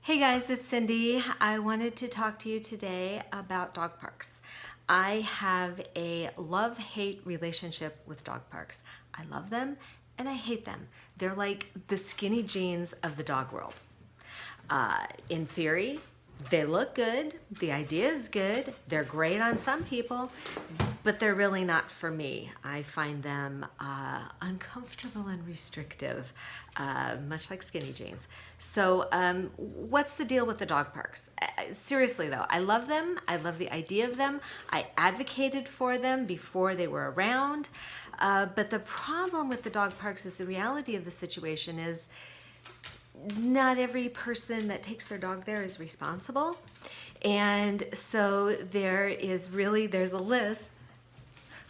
Hey guys, it's Cindy. I wanted to talk to you today about dog parks. I have a love-hate relationship with dog parks. I love them and I hate them. They're like the skinny jeans of the dog world. In theory, they look good, the idea is good, they're great on some people, but they're really not for me. I find them uncomfortable and restrictive, much like skinny jeans. So what's the deal with the dog parks? Seriously though, I love them. I love the idea of them. I advocated for them before they were around. But the problem with the dog parks is the reality of the situation is not every person that takes their dog there is responsible. And so there's a list.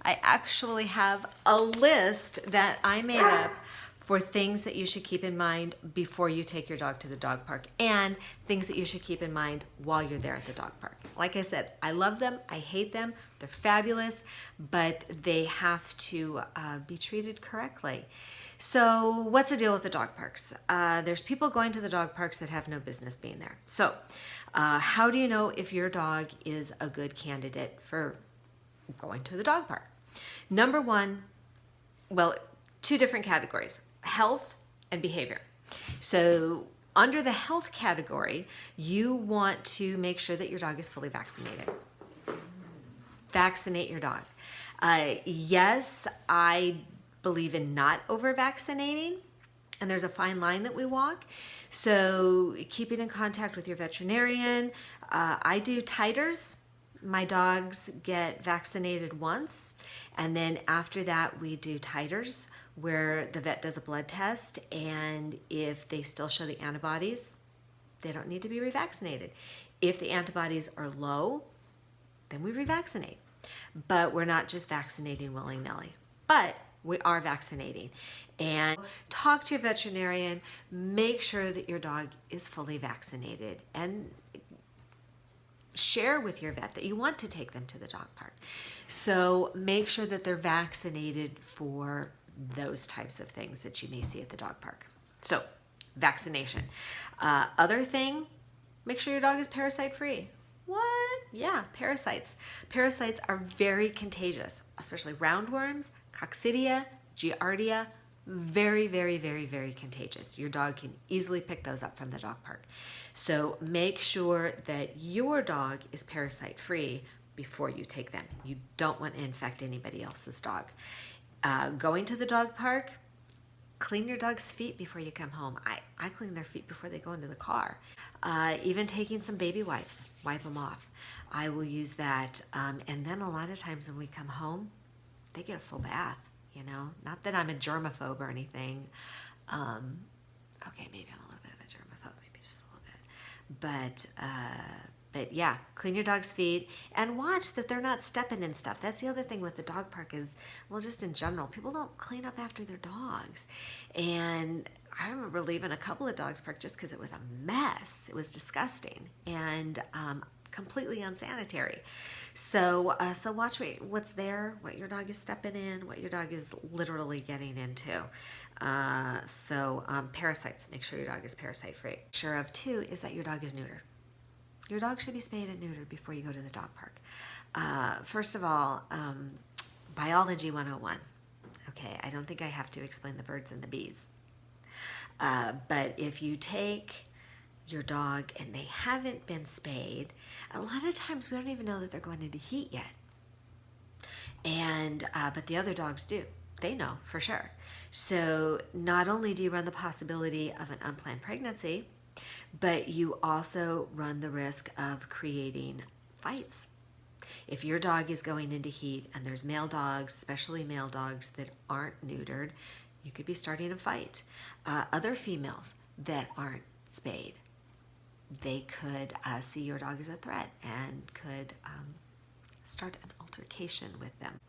I actually have a list that I made up for things that you should keep in mind before you take your dog to the dog park and things that you should keep in mind while you're there at the dog park. Like I said, I love them, I hate them, they're fabulous, but they have to be treated correctly. So what's the deal with the dog parks? There's people going to the dog parks that have no business being there. So how do you know if your dog is a good candidate for going to the dog park? Number one, well, two different categories, health and behavior. So under the health category, you want to make sure that your dog is fully vaccinated. Vaccinate your dog. Yes, I believe in not over vaccinating, and there's a fine line that we walk. So keeping in contact with your veterinarian. I do titers. My dogs get vaccinated once, and then after that we do titers where the vet does a blood test, and if they still show the antibodies, they don't need to be revaccinated. If the antibodies are low, then we revaccinate. But we're not just vaccinating willy-nilly. But we are vaccinating. And talk to your veterinarian, make sure that your dog is fully vaccinated, and share with your vet that you want to take them to the dog park. So make sure that they're vaccinated for those types of things that you may see at the dog park. So vaccination. Other thing, make sure your dog is parasite free. What? Yeah, parasites. Parasites are very contagious, especially roundworms, coccidia, giardia, very, very, very, very contagious. Your dog can easily pick those up from the dog park. So make sure that your dog is parasite free before you take them. You don't want to infect anybody else's dog. Going to the dog park, clean your dog's feet before you come home. I clean their feet before they go into the car. Even taking some baby wipes, wipe them off. I will use that. And then a lot of times when we come home, they get a full bath, you know? Not that I'm a germaphobe or anything. Okay, maybe I'm a little bit of a germaphobe, maybe just a little bit. But yeah, clean your dog's feet and watch that they're not stepping in stuff. That's the other thing with the dog park is, well, just in general, people don't clean up after their dogs. And I remember leaving a couple of dogs park just because it was a mess. It was disgusting and completely unsanitary. So watch what's there, what your dog is stepping in, what your dog is literally getting into. Parasites, make sure your dog is parasite free. Sure of too is that your dog is neutered. Your dog should be spayed and neutered before you go to the dog park. First of all, biology 101. Okay, I don't think I have to explain the birds and the bees. But if you take your dog and they haven't been spayed, a lot of times we don't even know that they're going into heat yet. And but the other dogs do. They know for sure. So not only do you run the possibility of an unplanned pregnancy, but you also run the risk of creating fights. If your dog is going into heat and there's male dogs, especially male dogs that aren't neutered, you could be starting a fight. Other females that aren't spayed, they could see your dog as a threat and could start an altercation with them.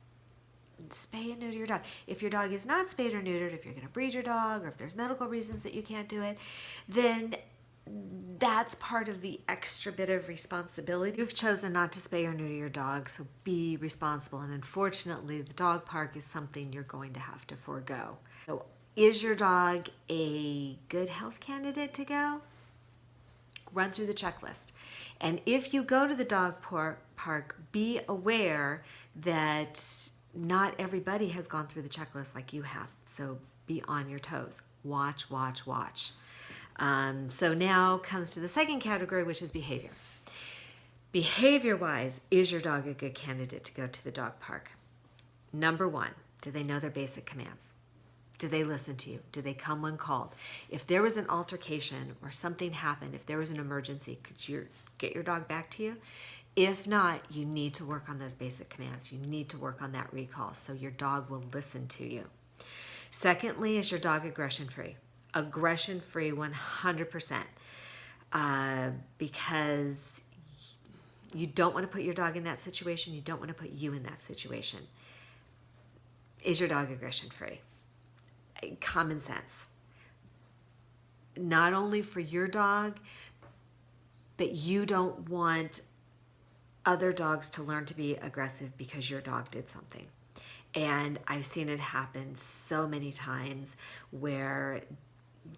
Spay and neuter your dog. If your dog is not spayed or neutered, if you're going to breed your dog, or if there's medical reasons that you can't do it, then that's part of the extra bit of responsibility. You've chosen not to spay or neuter your dog, so be responsible. And unfortunately, the dog park is something you're going to have to forego. So is your dog a good health candidate to go? run through the checklist. And if you go to the dog park, be aware that not everybody has gone through the checklist like you have. So be on your toes. Watch, watch, watch. So now comes to the second category, which is behavior. Behavior-wise, is your dog a good candidate to go to the dog park? Number one, do they know their basic commands? Do they listen to you? Do they come when called? If there was an altercation or something happened, if there was an emergency, could you get your dog back to you? If not, you need to work on those basic commands. You need to work on that recall so your dog will listen to you. Secondly, is your dog aggression-free? Aggression-free 100%, because you don't want to put your dog in that situation. You don't want to put you in that situation. Is your dog aggression-free? Common sense. Not only for your dog, but you don't want other dogs to learn to be aggressive because your dog did something. And I've seen it happen so many times where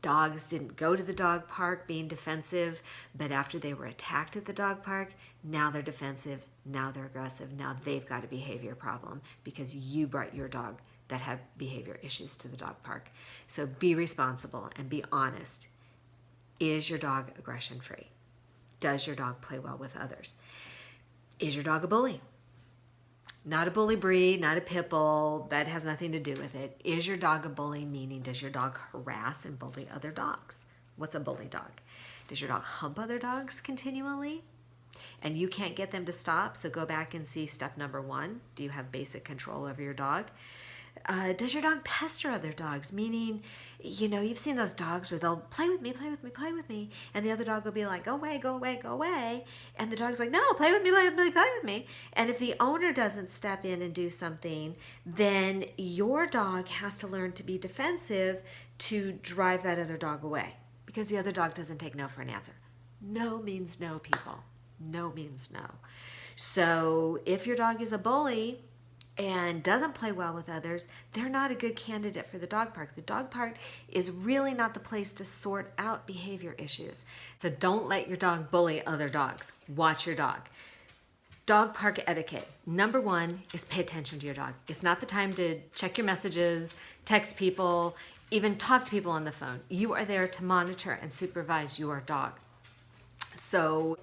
dogs didn't go to the dog park being defensive, but after they were attacked at the dog park, now they're defensive, now they're aggressive, now they've got a behavior problem because you brought your dog that had behavior issues to the dog park. So be responsible and be honest. Is your dog aggression free? Does your dog play well with others? Is your dog a bully? Not a bully breed, not a pit bull. That has nothing to do with it. Is your dog a bully? Meaning, does your dog harass and bully other dogs? What's a bully dog? Does your dog hump other dogs continually? And you can't get them to stop, so go back and see step number 1. Do you have basic control over your dog? Does your dog pester other dogs? Meaning, you've seen those dogs where they'll play with me, play with me, play with me. And the other dog will be like, go away, go away, go away. And the dog's like, no, play with me, play with me, play with me. And if the owner doesn't step in and do something, then your dog has to learn to be defensive to drive that other dog away. Because the other dog doesn't take no for an answer. No means no, people. No means no. So if your dog is a bully and doesn't play well with others, they're not a good candidate for the dog park. The dog park is really not the place to sort out behavior issues. So don't let your dog bully other dogs. Watch your dog. Dog park etiquette. Number 1 is pay attention to your dog. It's not the time to check your messages, text people, even talk to people on the phone. You are there to monitor and supervise your dog. So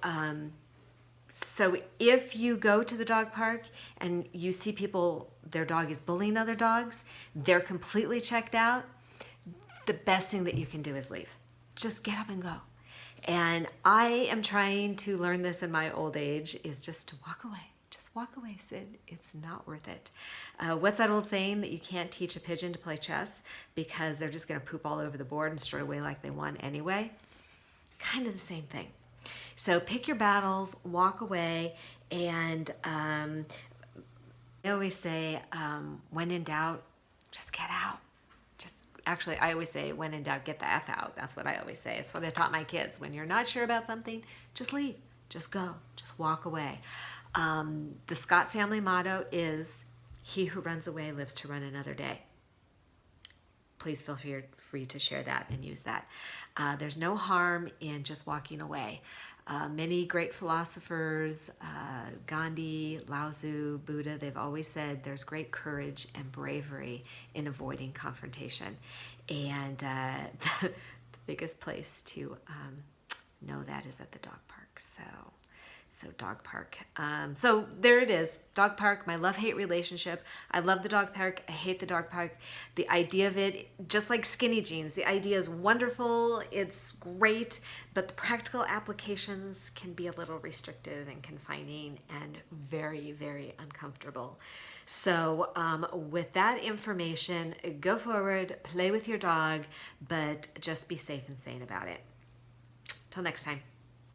if you go to the dog park and you see people, their dog is bullying other dogs, they're completely checked out, the best thing that you can do is leave. Just get up and go. And I am trying to learn this in my old age, is just to walk away. Just walk away, Sid. It's not worth it. What's that old saying that you can't teach a pigeon to play chess because they're just going to poop all over the board and strut away like they won anyway? Kind of the same thing. So pick your battles, walk away, and I always say, when in doubt, just get out. Actually, I always say, when in doubt, get the F out. That's what I always say. It's what I taught my kids. When you're not sure about something, just leave. Just go. Just walk away. The Scott family motto is, he who runs away lives to run another day. Please feel free to share that and use that. There's no harm in just walking away. Many great philosophers, Gandhi, Lao Tzu, Buddha, they've always said there's great courage and bravery in avoiding confrontation. And the biggest place to know that is at the dog park. So dog park. So there it is, dog park, my love-hate relationship. I love the dog park. I hate the dog park. The idea of it, just like skinny jeans, the idea is wonderful. It's great, but the practical applications can be a little restrictive and confining and very, very uncomfortable. So with that information, go forward, play with your dog, but just be safe and sane about it. Till next time.